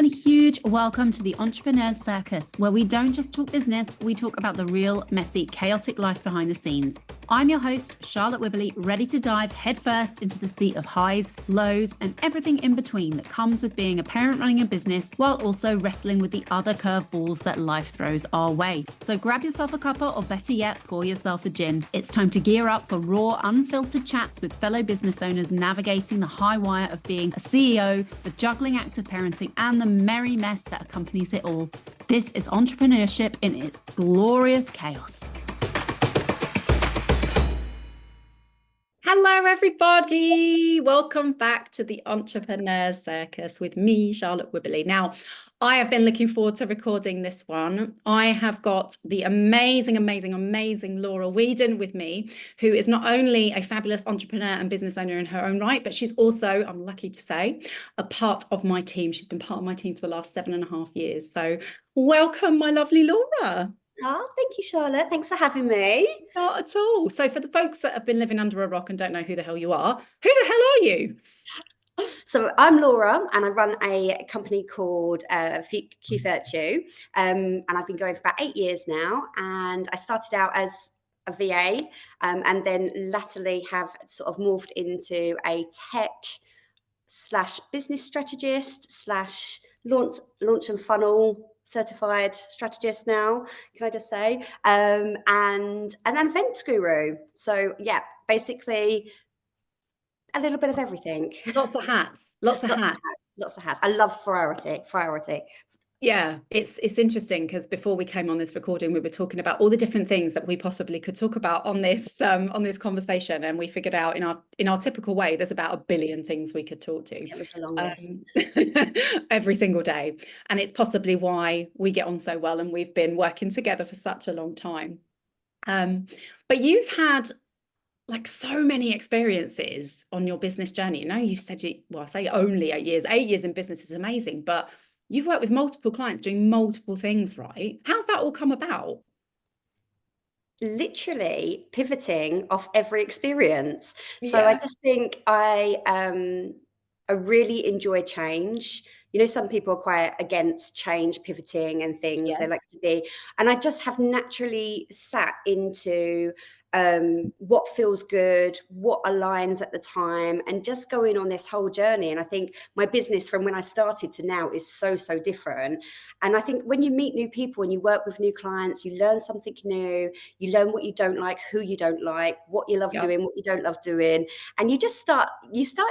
and a huge welcome to the Entrepreneur's Circus, where we don't just talk business, we talk about the real, messy, chaotic life behind the scenes. I'm your host, Charlotte Wibberley, ready to dive headfirst into the sea of highs, lows, and everything in between that comes with being a parent running a business while also wrestling with the other curveballs that life throws our way. So grab yourself a cuppa, or better yet, pour yourself a gin. It's time to gear up for raw, unfiltered chats with fellow business owners navigating the high wire of being a CEO, the juggling act of parenting, and the merry mess that accompanies it all. This is entrepreneurship in its glorious chaos. Hello, everybody. Welcome back to the Entrepreneur's Circus with me, Charlotte Wibberley. Now, I have been looking forward to recording this one. I have got the amazing Laura Weeden with me, who is not only a fabulous entrepreneur and business owner in her own right, but she's also, I'm lucky to say, a part of my team. She's been part of my team for the last 7.5 years. So welcome, my lovely Laura. Oh, thank you, Charlotte. Thanks for having me. Not at all. So for the folks that have been living under a rock and don't know who the hell you are, who the hell are you? So I'm Laura, and I run a company called Q Virtue, and I've been going for about 8 years now. And I started out as a VA, and then latterly have sort of morphed into a tech/business strategist/launch and funnel certified strategist now, can I just say, and an events guru. So yeah, basically a little bit of everything. Lots of hats. Lots of hats. I love variety. Yeah, it's interesting because before we came on this recording, we were talking about all the different things that we possibly could talk about on this conversation, and we figured out in our typical way, there's about 1 billion things we could talk to. It was a long list. Every single day, and it's possibly why we get on so well, and we've been working together for such a long time. But you've had like so many experiences on your business journey. You know, you've said I say only 8 years. 8 years in business is amazing, but you've worked with multiple clients doing multiple things, right? How's that all come about? Literally pivoting off every experience. So Yeah. I just think I really enjoy change. You know, some people are quite against change, pivoting and things. Yes. They like to be, and I just have naturally sat into what feels good, what aligns at the time, and just going on this whole journey. And I think my business from when I started to now is so different. And I think when you meet new people and you work with new clients, you learn something new, you learn what you don't like, who you don't like, what you love doing, what you don't love doing. And you start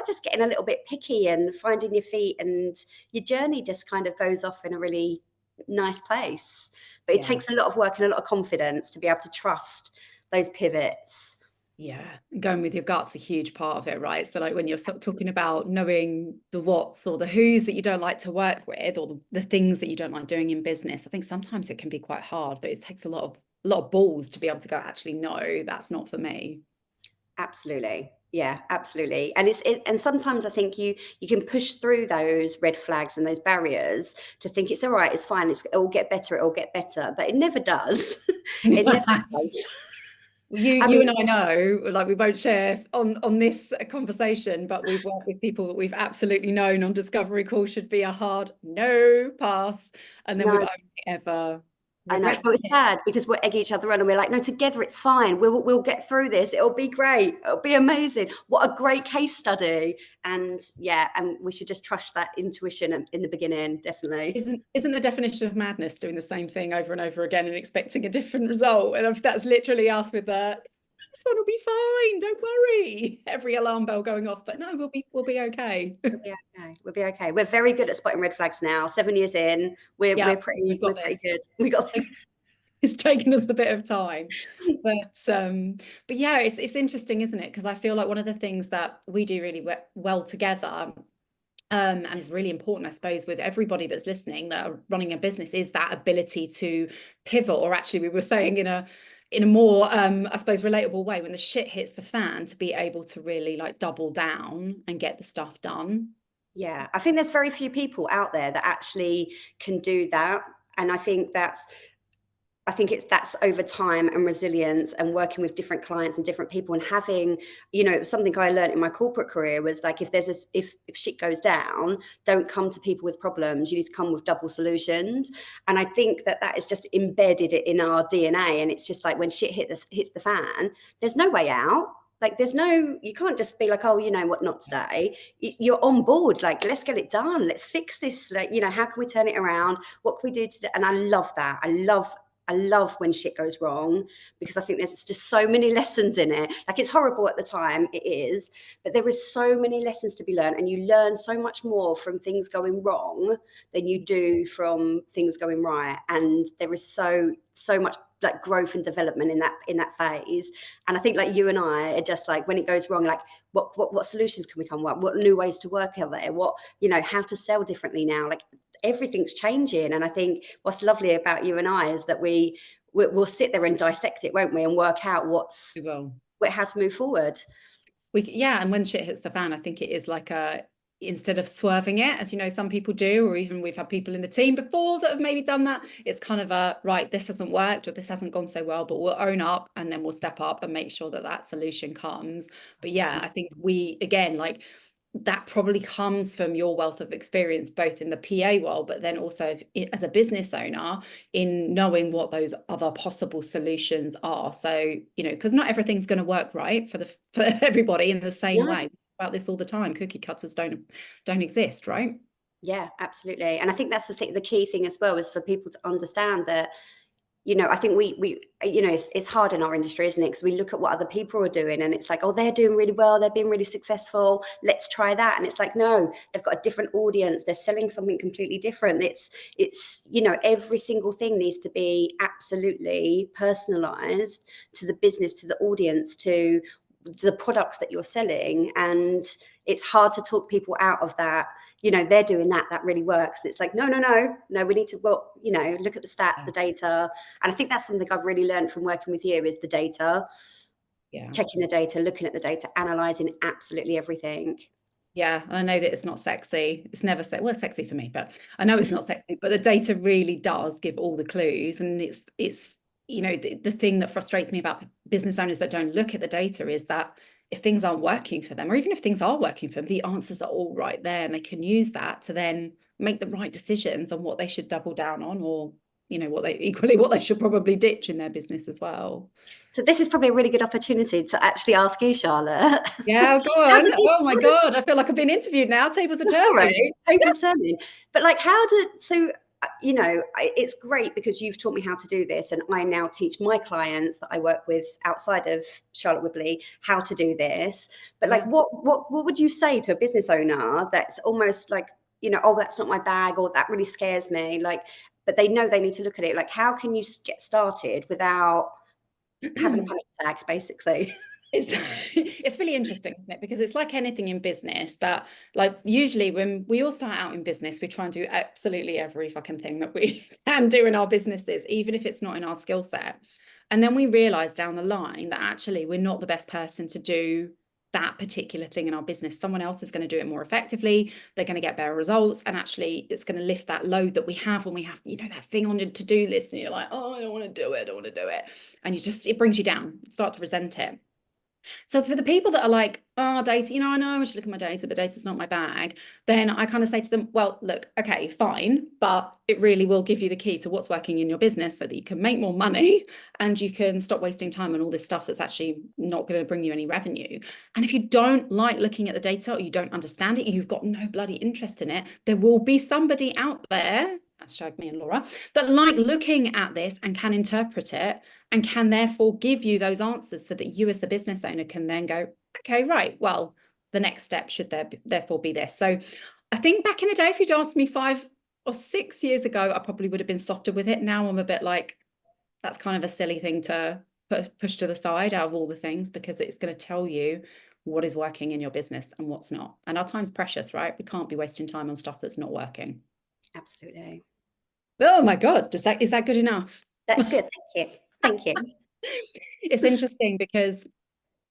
just getting a little bit picky and finding your feet, and your journey just kind of goes off in a really nice place. But it takes a lot of work and a lot of confidence to be able to trust those pivots. Yeah, going with your gut's a huge part of it, right? So like when you're talking about knowing the what's or the who's that you don't like to work with, or the things that you don't like doing in business, I think sometimes it can be quite hard, but it takes a lot of balls to be able to go, actually, no, that's not for me. Absolutely. Yeah, absolutely. And and sometimes I think you can push through those red flags and those barriers to think it's all right, it's fine, it'll get better, but it never does. It never does. You and I know, like, we won't share on this conversation, but we've worked with people that we've absolutely known on discovery call should be a hard no pass, and then we've only ever. I know, but it's sad because we're egging each other on, and we're like, no, together it's fine. We'll get through this. It'll be great. It'll be amazing. What a great case study. And yeah, and we should just trust that intuition in the beginning, definitely. Isn't the definition of madness doing the same thing over and over again and expecting a different result? And that's literally us with this one will be fine, don't worry. Every alarm bell going off, but no, we'll be okay. We'll be okay. We're very good at spotting red flags now. 7 years in, we're pretty good. We got this. It's taken us a bit of time, but yeah, it's interesting, isn't it? Because I feel like one of the things that we do really well together, and it's really important, I suppose, with everybody that's listening that are running a business, is that ability to pivot, or actually, we were saying in a more, I suppose, relatable way, when the shit hits the fan, to be able to really like double down and get the stuff done. Yeah, I think there's very few people out there that actually can do that. And I think I think that's over time and resilience and working with different clients and different people and having, something I learned in my corporate career was like, if shit goes down, don't come to people with problems. You need to come with double solutions. And I think that is just embedded in our DNA. And it's just like when shit hits the fan, there's no way out. Like you can't just be like, oh, you know what, not today. You're on board. Like, let's get it done. Let's fix this. Like, how can we turn it around? What can we do today? And I love that. I love when shit goes wrong, because I think there's just so many lessons in it. Like, it's horrible at the time, it is, but there is so many lessons to be learned, and you learn so much more from things going wrong than you do from things going right. And there is so much like growth and development in that phase. And I think like you and I are just like, when it goes wrong, like what solutions can we come up? What new ways to work out there? What, how to sell differently now? Like, everything's changing. And I think what's lovely about you and I is that we'll sit there and dissect it, won't we, and work out how to move forward. And when shit hits the fan, I think it is like instead of swerving it, as some people do, or even we've had people in the team before that have maybe done that, it's kind of right, this hasn't worked, or this hasn't gone so well, but we'll own up and then we'll step up and make sure that solution comes. But I think we, again, like, that probably comes from your wealth of experience, both in the PA world, but then also as a business owner, in knowing what those other possible solutions are. So, because not everything's going to work right for everybody in the same way. About this all the time, cookie cutters don't exist, right? Yeah, absolutely. And I think that's the key thing as well, is for people to understand that, I think we it's hard in our industry, isn't it? Because we look at what other people are doing and it's like, oh, they're doing really well, they're being really successful, let's try that. And it's like, no, they've got a different audience, they're selling something completely different. It's every single thing needs to be absolutely personalized to the business, to the audience, to the products that you're selling. And it's hard to talk people out of that. They're doing that really works. It's like, no, we need to, look at the stats, the data. And I think that's something I've really learned from working with you, is the data, checking the data, looking at the data, analyzing absolutely everything. Yeah, I know that it's not sexy. It's never sexy for me, but I know it's not sexy, but the data really does give all the clues. And it's the thing that frustrates me about business owners that don't look at the data is that if things aren't working for them, or even if things are working for them, the answers are all right there, and they can use that to then make the right decisions on what they should double down on, or what they should probably ditch in their business as well. So this is probably a really good opportunity to actually ask you, Charlotte. Yeah, go on. Oh my God, I feel like I've been interviewed now. Tables are turning. Tables turning. But like, it's great because you've taught me how to do this, and I now teach my clients that I work with outside of Charlotte Wibberley how to do this. But like, what would you say to a business owner that's almost like, oh, that's not my bag, or that really scares me, like, but they know they need to look at it. Like, how can you get started without having a panic attack, basically? It's really interesting, isn't it? Because it's like anything in business, that like usually when we all start out in business, we try and do absolutely every fucking thing that we can do in our businesses, even if it's not in our skill set. And then we realize down the line that actually we're not the best person to do that particular thing in our business. Someone else is going to do it more effectively. They're going to get better results. And actually it's going to lift that load that we have when we have, that thing on your to-do list, and you're like, oh, I don't want to do it. And it brings you down, start to resent it. So for the people that are like, oh, data, I know I should look at my data, but data's not my bag, then I kind of say to them, well, look, okay, fine, but it really will give you the key to what's working in your business so that you can make more money and you can stop wasting time on all this stuff that's actually not going to bring you any revenue. And if you don't like looking at the data, or you don't understand it, you've got no bloody interest in it, there will be somebody out there, hashtag me and Laura, that like looking at this and can interpret it and can therefore give you those answers, so that you as the business owner can then go, okay, right, well, the next step should therefore be this. So I think back in the day, if you'd asked me 5 or 6 years ago, I probably would have been softer with it. Now I'm a bit like, that's kind of a silly thing to push to the side out of all the things, because it's going to tell you what is working in your business and what's not. And our time's precious, right? We can't be wasting time on stuff that's not working. Absolutely. Oh my God, is that good enough? That's good. Thank you. It's interesting because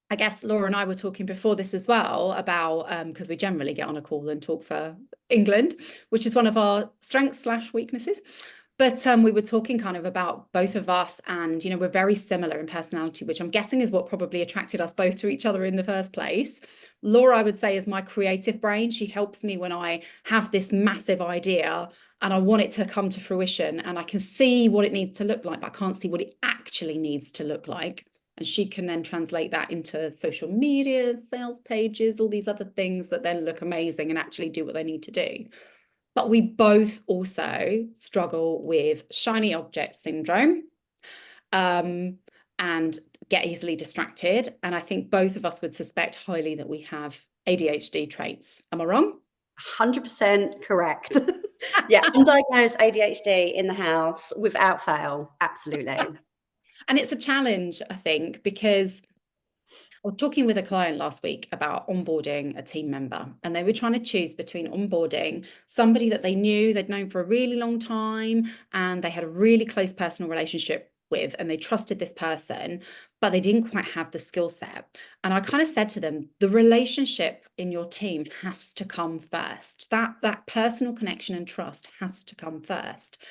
I guess Laura and I were talking before this as well about, because we generally get on a call and talk for England, which is one of our strengths / weaknesses. But we were talking kind of about both of us, and we're very similar in personality, which I'm guessing is what probably attracted us both to each other in the first place. Laura, I would say, is my creative brain. She helps me when I have this massive idea and I want it to come to fruition, and I can see what it needs to look like, but I can't see what it actually needs to look like. And she can then translate that into social media, sales pages, all these other things that then look amazing and actually do what they need to do. But we both also struggle with shiny object syndrome, and get easily distracted. And I think both of us would suspect highly that we have ADHD traits. Am I wrong? 100% correct. Yeah, undiagnosed ADHD in the house without fail. Absolutely. And it's a challenge, I think, because I was talking with a client last week about onboarding a team member, and they were trying to choose between onboarding somebody that they knew they'd known for a really long time and they had a really close personal relationship with, and they trusted this person, but they didn't quite have the skill set. And I kind of said to them, the relationship in your team has to come first. That personal connection and trust has to come first.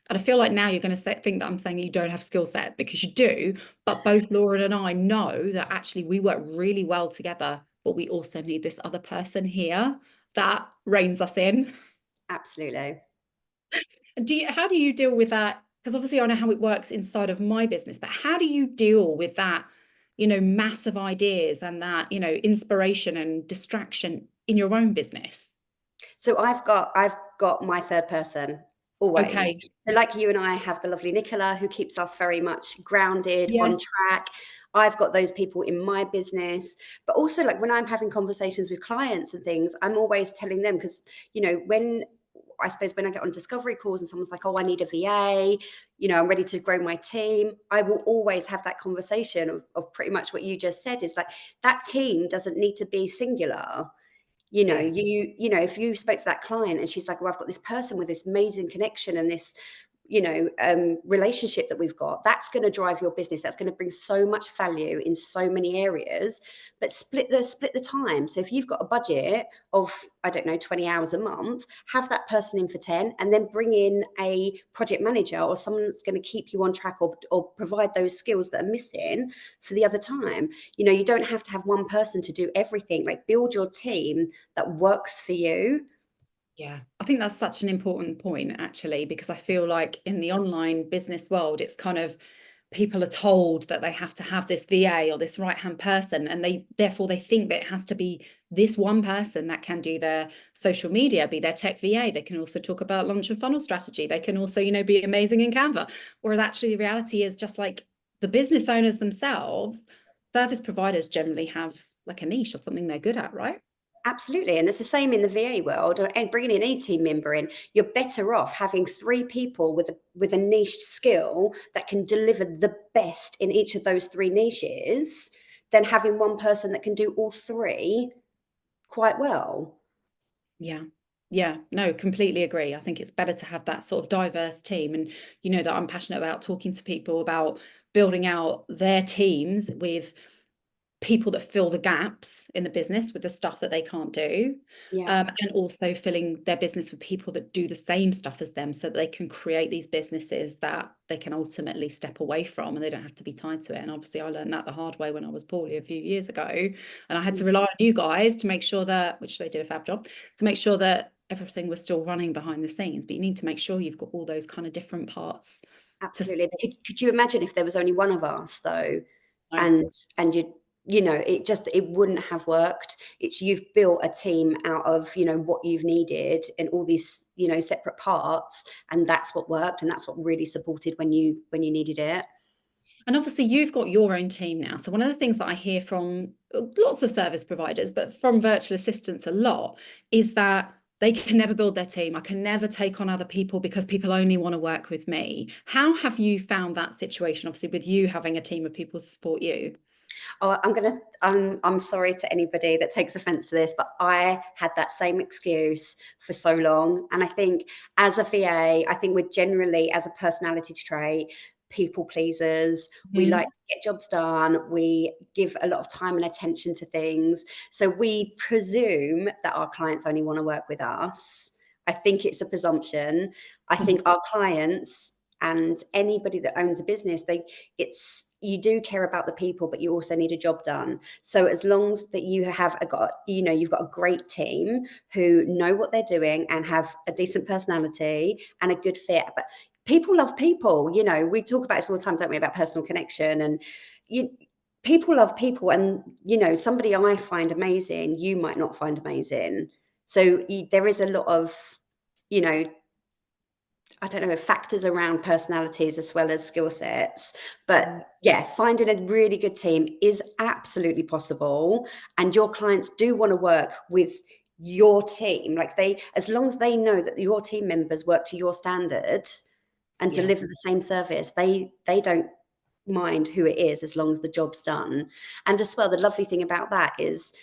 And I feel like now you're going to think that I'm saying you don't have skill set, because you do. But both Laura and I know that actually we work really well together, but we also need this other person here that reins us in. Absolutely. How do you deal with that? Because obviously I know how it works inside of my business, but how do you deal with that, massive ideas and that, inspiration and distraction in your own business? So I've got my third person always. Okay. So like you and I have the lovely Nicola, who keeps us very much grounded, Yes. on track. I've got those people in my business, but also like when I'm having conversations with clients and things, I'm always telling them, because when I suppose when I get on discovery calls and someone's like, oh, I need a VA, I'm ready to grow my team, I will always have that conversation of pretty much what you just said, is like, that team doesn't need to be singular. Yes. If you spoke to that client and she's like, well, I've got this person with this amazing connection and this relationship that we've got, that's going to drive your business, that's going to bring so much value in so many areas. But split the time. So if you've got a budget of, I don't know, 20 hours a month, have that person in for 10, and then bring in a project manager or someone that's going to keep you on track, or provide those skills that are missing for the other time. You don't have to have one person to do everything. Like, build your team that works for you. Yeah, I think that's such an important point, actually, because I feel like in the online business world, it's kind of, people are told that they have to have this VA or this right-hand person, and therefore they think that it has to be this one person that can do their social media, be their tech VA. They can also talk about launch and funnel strategy. They can also, be amazing in Canva. Whereas actually the reality is, just like the business owners themselves, service providers generally have like a niche or something they're good at, right? Absolutely. And it's the same in the VA world, and bringing in any team member in. You're better off having 3 people with a niche skill that can deliver the best in each of those 3 niches, than having one person that can do all 3 quite well. Yeah. Yeah, no, completely agree. I think it's better to have that sort of diverse team. And that I'm passionate about talking to people about building out their teams with people that fill the gaps in the business with the stuff that they can't do. Yeah. And also filling their business with people that do the same stuff as them, so that they can create these businesses that they can ultimately step away from and they don't have to be tied to it. And obviously I learned that the hard way when I was poorly a few years ago, and I had to rely on you guys to make sure that, which they did a fab job, to make sure that everything was still running behind the scenes. But you need to make sure you've got all those kind of different parts. Absolutely. Could you imagine if there was only one of us, though? And it wouldn't have worked. You've built a team out of what you've needed and all these separate parts, and that's what worked, and that's what really supported when you needed it. And obviously you've got your own team now. So one of the things that I hear from lots of service providers, but from virtual assistants a lot, is that they can never build their team. I can never take on other people because people only want to work with me. How have you found that situation, obviously, with you having a team of people to support you? Oh, I'm sorry to anybody that takes offense to this, but I had that same excuse for so long. And I think as a VA, I think we're generally, as a personality trait, people pleasers. We like to get jobs done. We give a lot of time and attention to things. So we presume that our clients only want to work with us. I think it's a presumption. I think our clients and anybody that owns a business, you do care about the people, but you also need a job done. So as long as that you've got a great team who know what they're doing and have a decent personality and a good fit. But people love people. We talk about this all the time, don't we, about personal connection, and people love people. And somebody I find amazing, you might not find amazing. So there is a lot of, I don't know, factors around personalities as well as skill sets. But yeah, finding a really good team is absolutely possible. And your clients do want to work with your team. As long as they know that your team members work to your standard and deliver the same service, they don't mind who it is, as long as the job's done. And as well, the lovely thing about that is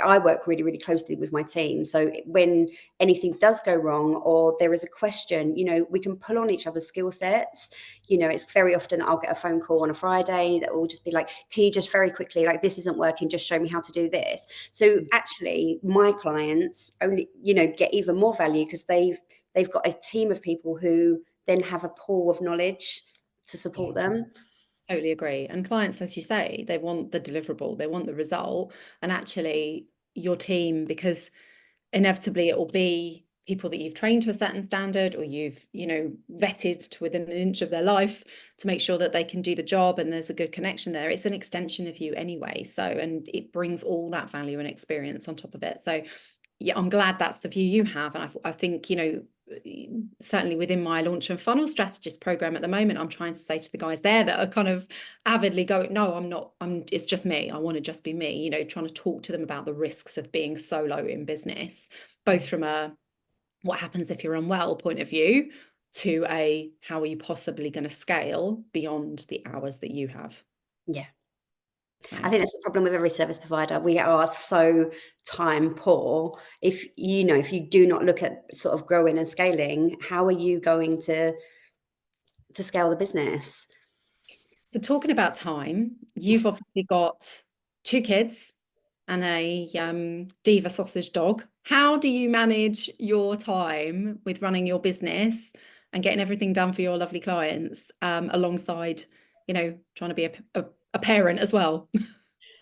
I work really, really closely with my team. So when anything does go wrong or there is a question, we can pull on each other's skill sets. It's very often that I'll get a phone call on a Friday that will just be like, can you just very quickly, this isn't working, just show me how to do this. So actually my clients only, get even more value because they've got a team of people who then have a pool of knowledge to support them. Totally agree. And clients, as you say, they want the deliverable, they want the result. And actually your team, because inevitably it will be people that you've trained to a certain standard, or you've, vetted to within an inch of their life to make sure that they can do the job and there's a good connection there. It's an extension of you anyway. So, and it brings all that value and experience on top of it. So yeah, I'm glad that's the view you have. And I think, certainly within my launch and funnel strategist program at the moment, I'm trying to say to the guys there that are kind of avidly going, no, I'm not, it's just me. I want to just be me, trying to talk to them about the risks of being solo in business, both from a what happens if you're unwell point of view to a how are you possibly going to scale beyond the hours that you have. Yeah. I think that's the problem with every service provider. We are so time poor. If you do not look at sort of growing and scaling, how are you going to scale the business? So talking about time, you've obviously got 2 kids and a diva sausage dog. How do you manage your time with running your business and getting everything done for your lovely clients, alongside, trying to be a parent as well?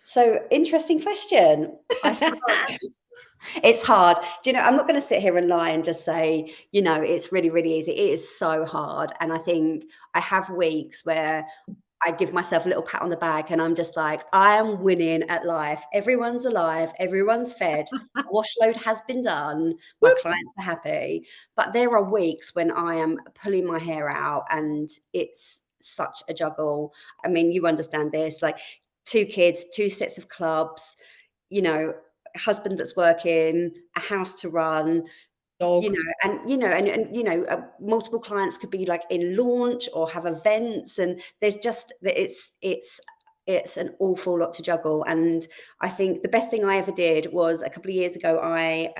So interesting question. It's hard. I'm not going to sit here and lie and just say, it's really, really easy. It is so hard. And I think I have weeks where I give myself a little pat on the back and I'm just like, I am winning at life. Everyone's alive. Everyone's fed. Wash load has been done. My clients are happy. But there are weeks when I am pulling my hair out and it's such a juggle. I mean, you understand this, 2 kids, 2 sets of clubs, husband that's working, a house to run, Dog. Multiple clients could be in launch or have events, and there's just it's an awful lot to juggle. And I think the best thing I ever did was a couple of years ago, I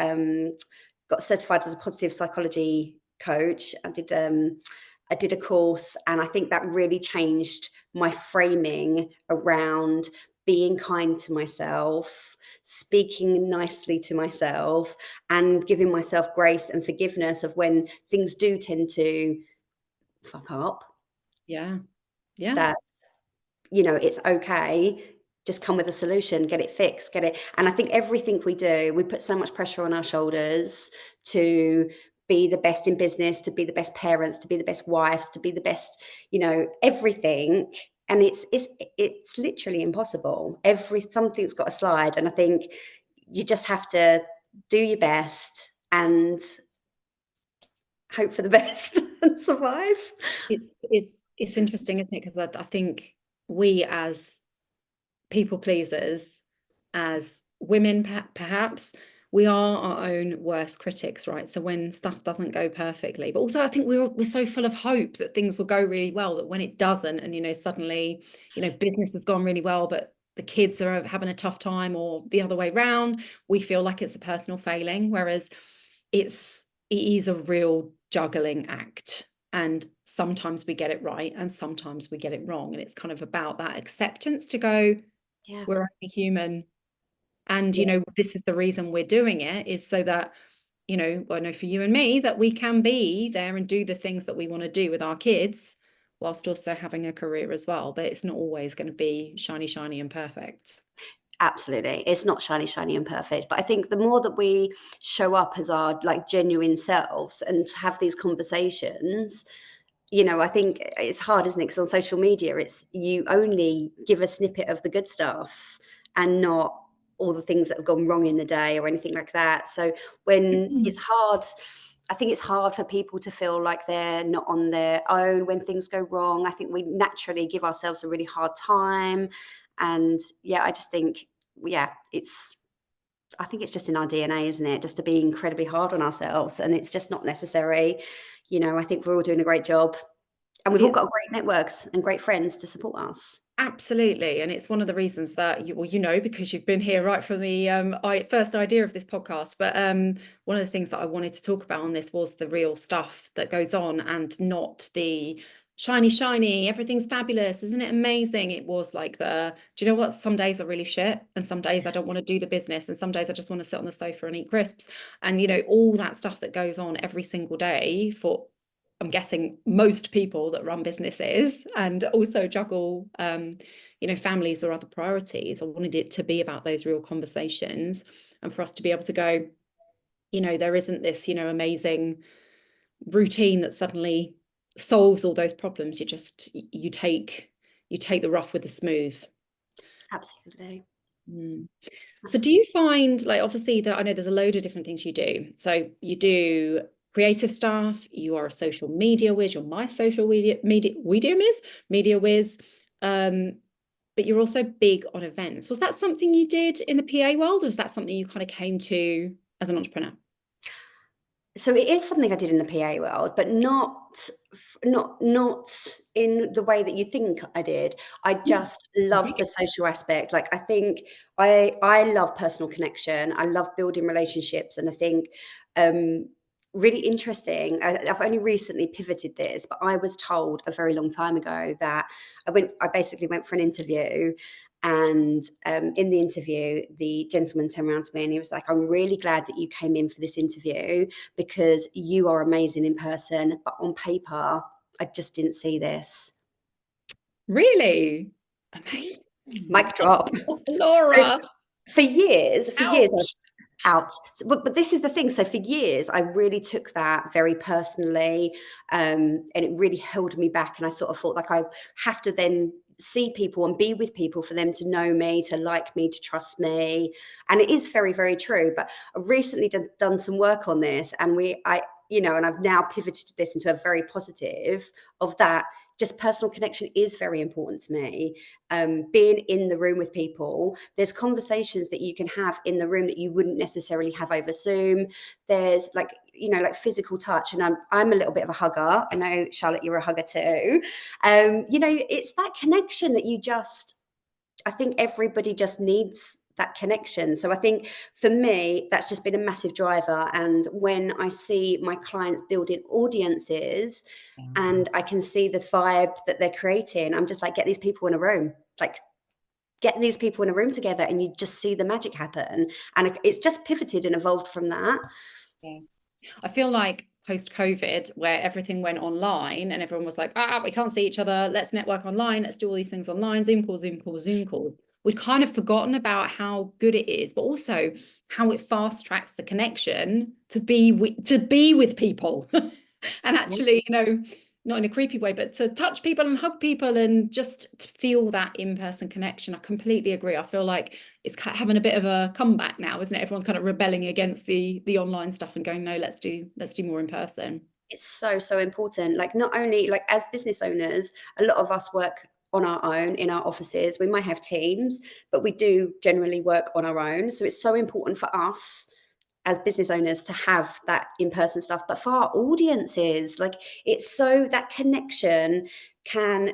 got certified as a positive psychology coach. I did a course, and I think that really changed my framing around being kind to myself, speaking nicely to myself, and giving myself grace and forgiveness of when things do tend to fuck up. Yeah. That, it's okay. Just come with a solution, get it fixed, get it. And I think everything we do, we put so much pressure on our shoulders to be the best in business, to be the best parents, to be the best wives, to be the best, everything. And it's literally impossible. Something's got to slide. And I think you just have to do your best and hope for the best and survive. It's interesting, isn't it? Because I think we as people pleasers, as women perhaps, we are our own worst critics, right? So when stuff doesn't go perfectly, but also I think we're so full of hope that things will go really well, that when it doesn't, and suddenly business has gone really well but the kids are having a tough time, or the other way round, we feel like it's a personal failing, whereas it is a real juggling act. And sometimes we get it right and sometimes we get it wrong, and it's kind of about that acceptance to go, we're only human. And this is the reason we're doing it, is so that you know, I know for you and me that we can be there and do the things that we want to do with our kids whilst also having a career as well. But it's not always going to be shiny, shiny and perfect. Absolutely. It's not shiny, shiny and perfect. But I think the more that we show up as our like genuine selves and have these conversations, you know, I think it's hard, isn't it? Because on social media, it's you only give a snippet of the good stuff and not all the things that have gone wrong in the day or anything like that. So when it's hard, I think it's hard for people to feel like they're not on their own when things go wrong. I think we naturally give ourselves a really hard time. And yeah, I just think, yeah, I think it's just in our DNA, isn't it? Just to be incredibly hard on ourselves. And it's just not necessary. You know, I think we're all doing a great job. And we've all got great networks and great friends to support us. Absolutely. And it's one of the reasons that you know, because you've been here right from the first idea of this podcast. But one of the things that I wanted to talk about on this was the real stuff that goes on and not the shiny, shiny, everything's fabulous. Isn't it amazing? It was like do you know what? Some days are really shit. And some days I don't want to do the business. And some days I just want to sit on the sofa and eat crisps. And, you know, all that stuff that goes on every single day for, I'm guessing, most people that run businesses and also juggle, you know, families or other priorities. I wanted it to be about those real conversations and for us to be able to go, you know, there isn't this, you know, amazing routine that suddenly solves all those problems. You take the rough with the smooth. Absolutely. So do you find, like, obviously that I know there's a load of different things you do. So you do creative stuff, you are a social media whiz, you're my social media whiz. But you're also big on events. Was that something you did in the PA world, or was that something you kind of came to as an entrepreneur? So it is something I did in the PA world, but not in the way that you think I did. I just loved the social aspect. Like I think I love personal connection. I love building relationships, and I think really interesting. I've only recently pivoted this, but I was told a very long time ago that I basically went for an interview. And in the interview, the gentleman turned around to me and he was like, I'm really glad that you came in for this interview because you are amazing in person, but on paper, I just didn't see this. Really? Amazing. Mic drop. Laura. So for years, Ouch. Ouch. So, but this is the thing. So for years, I really took that very personally, and it really held me back. And I sort of thought like I have to then see people and be with people for them to know me, to like me, to trust me. And it is very, very true. But I've recently done some work on this, and and I've now pivoted this into a very positive of that. Just personal connection is very important to me. Being in the room with people, there's conversations that you can have in the room that you wouldn't necessarily have over Zoom. There's like physical touch, and I'm a little bit of a hugger. I know, Charlotte, you're a hugger too. It's that connection that I think everybody just needs that connection. So I think for me, that's just been a massive driver. And when I see my clients building audiences and I can see the vibe that they're creating, I'm just like, get these people in a room, together, and you just see the magic happen. And it's just pivoted and evolved from that. Yeah. I feel like post-COVID, where everything went online and everyone was like, we can't see each other. Let's network online. Let's do all these things online. Zoom calls, Zoom calls, Zoom calls. We'd kind of forgotten about how good it is, but also how it fast tracks the connection to be with people. And actually, not in a creepy way, but to touch people and hug people and just to feel that in-person connection. I completely agree. I feel like it's having a bit of a comeback now, isn't it? Everyone's kind of rebelling against the online stuff and going, no, let's do more in person. It's so, so important. Like not only like as business owners, a lot of us work on our own in our offices. We might have teams, but we do generally work on our own. So it's so important for us as business owners to have that in-person stuff, but for our audiences, like it's so that connection can,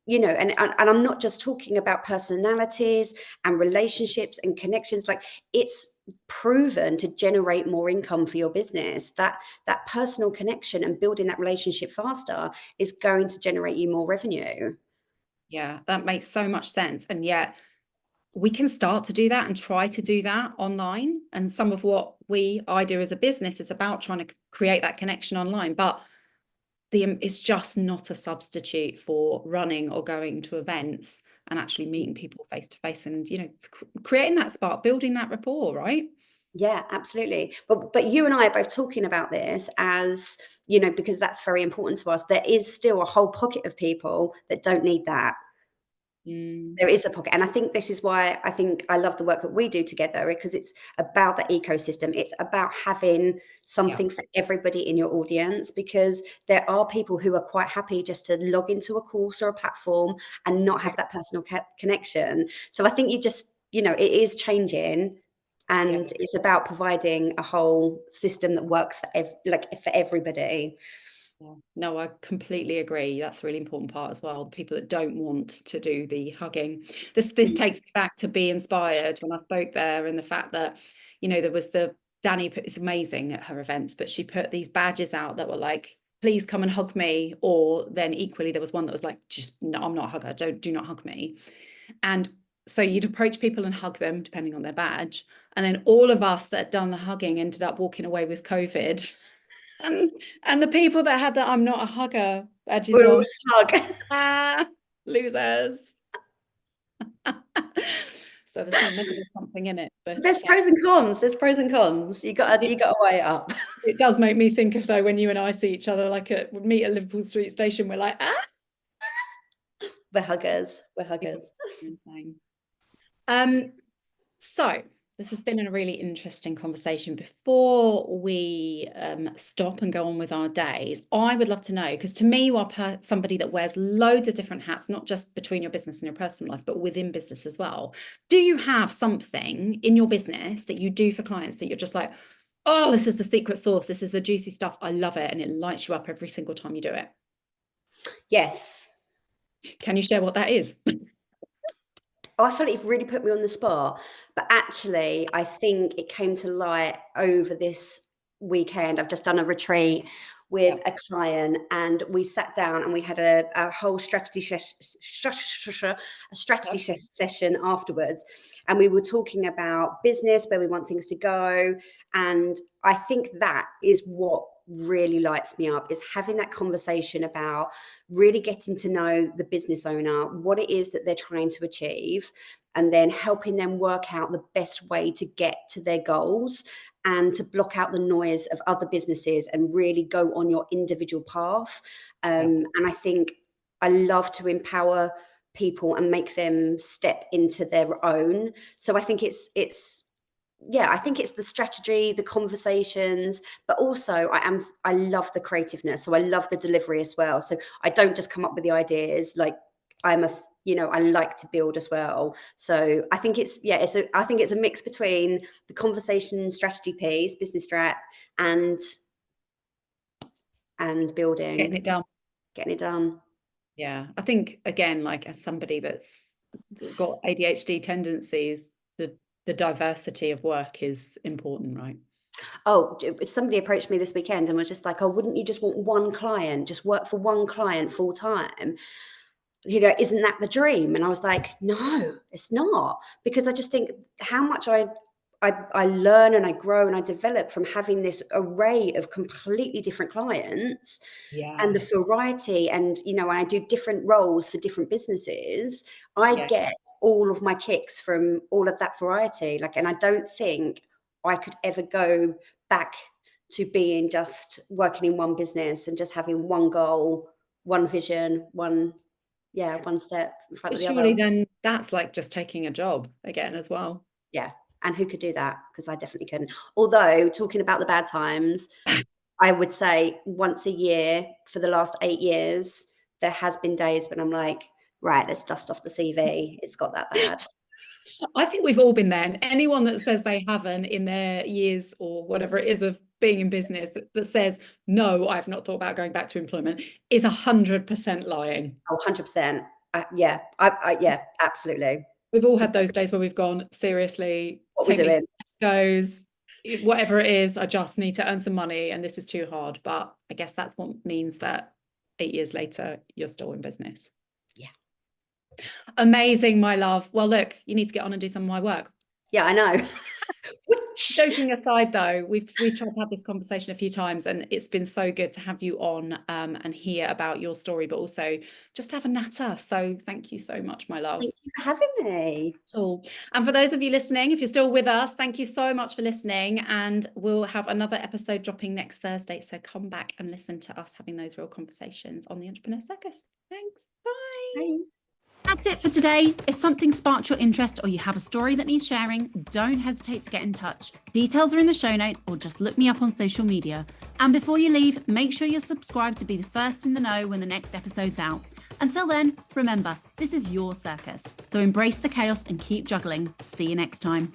and I'm not just talking about personalities and relationships and connections, like it's proven to generate more income for your business. That personal connection and building that relationship faster is going to generate you more revenue. Yeah, that makes so much sense. And yet we can start to do that and try to do that online. And some of what I do as a business is about trying to create that connection online, but it's just not a substitute for running or going to events and actually meeting people face to face and, you know, creating that spark, building that rapport, right? Yeah, absolutely. But you and I are both talking about this as, you know, because that's very important to us. There is still a whole pocket of people that don't need that. There is a pocket. And I think this is why I think I love the work that we do together, because it's about the ecosystem. It's about having something for everybody in your audience, because there are people who are quite happy just to log into a course or a platform and not have that personal connection. So I think you just, you know, it is changing, and it's about providing a whole system that works for for everybody. No, I completely agree. That's a really important part as well. The people that don't want to do the hugging. This takes me back to Be Inspired when I spoke there, and the fact that, you know, there was Danny it's amazing at her events, but she put these badges out that were like, please come and hug me. Or then equally, there was one that was like, just no, I'm not a hugger. Do not hug me. And so you'd approach people and hug them depending on their badge. And then all of us that had done the hugging ended up walking away with COVID. And the people that had that I'm not a hugger badges We're all on, smug. losers. So there's something in it, but There's pros and cons. There's pros and cons. You got to weigh it up. It does make me think of, though, when you and I see each other, like meet at Liverpool Street Station, we're like, We're huggers. We're huggers. So this has been a really interesting conversation. Before we stop and go on with our days, I would love to know, because to me, you are somebody that wears loads of different hats, not just between your business and your personal life, but within business as well. Do you have something in your business that you do for clients that you're just like, oh, this is the secret sauce, this is the juicy stuff, I love it, and it lights you up every single time you do it? Yes. Can you share what that is? Oh, I feel like you've really put me on the spot. But actually, I think it came to light over this weekend. I've just done a retreat with a client, and we sat down and we had a whole strategy session afterwards. And we were talking about business, where we want things to go. And I think that is what really lights me up, is having that conversation about really getting to know the business owner, what it is that they're trying to achieve, and then helping them work out the best way to get to their goals, and to block out the noise of other businesses and really go on your individual path. And I think I love to empower people and make them step into their own. So I think it's I think it's the strategy, the conversations, but also I love the creativeness. So I love the delivery as well. So I don't just come up with the ideas. Like I like to build as well. So I think I think it's a mix between the conversation strategy piece, business strat, and building. Getting it done. Yeah. I think, again, like as somebody that's got ADHD tendencies, the diversity of work is important, right? Oh, somebody approached me this weekend and was just like, oh, wouldn't you just want one client, just work for one client full time? You know, isn't that the dream? And I was like, no, it's not, because I just think how much I learn and I grow and I develop from having this array of completely different clients, and the variety, and, you know, I do different roles for different businesses. I get all of my kicks from all of that variety. Like, and I don't think I could ever go back to being just working in one business and just having one goal, one vision, one step in front of the other. Surely then that's like just taking a job again as well. Yeah. And who could do that? Because I definitely couldn't. Although, talking about the bad times, I would say once a year for the last 8 years, there has been days when I'm like, right, let's dust off the CV. It's got that bad. I think we've all been there. And anyone that says they haven't in their years or whatever it is of being in business that says, no, I've not thought about going back to employment, is 100% lying. Oh, 100%. Yeah, absolutely. We've all had those days where we've gone, seriously, what we're doing, Tesco's, whatever it is, I just need to earn some money and this is too hard. But I guess that's what means that 8 years later, you're still in business. Yeah. Amazing, my love. Well, look, you need to get on and do some of my work. Yeah, I know. Joking aside, though, we've tried to have this conversation a few times, and it's been so good to have you on and hear about your story, but also just have a natter. So thank you so much, my love. Thank you for having me. And for those of you listening, if you're still with us, thank you so much for listening. And we'll have another episode dropping next Thursday. So come back and listen to us having those real conversations on the Entrepreneur Circus. Thanks. Bye. Bye. That's it for today. If something sparked your interest or you have a story that needs sharing, don't hesitate to get in touch. Details are in the show notes or just look me up on social media. And before you leave, make sure you're subscribed to be the first in the know when the next episode's out. Until then, remember, this is your circus. So embrace the chaos and keep juggling. See you next time.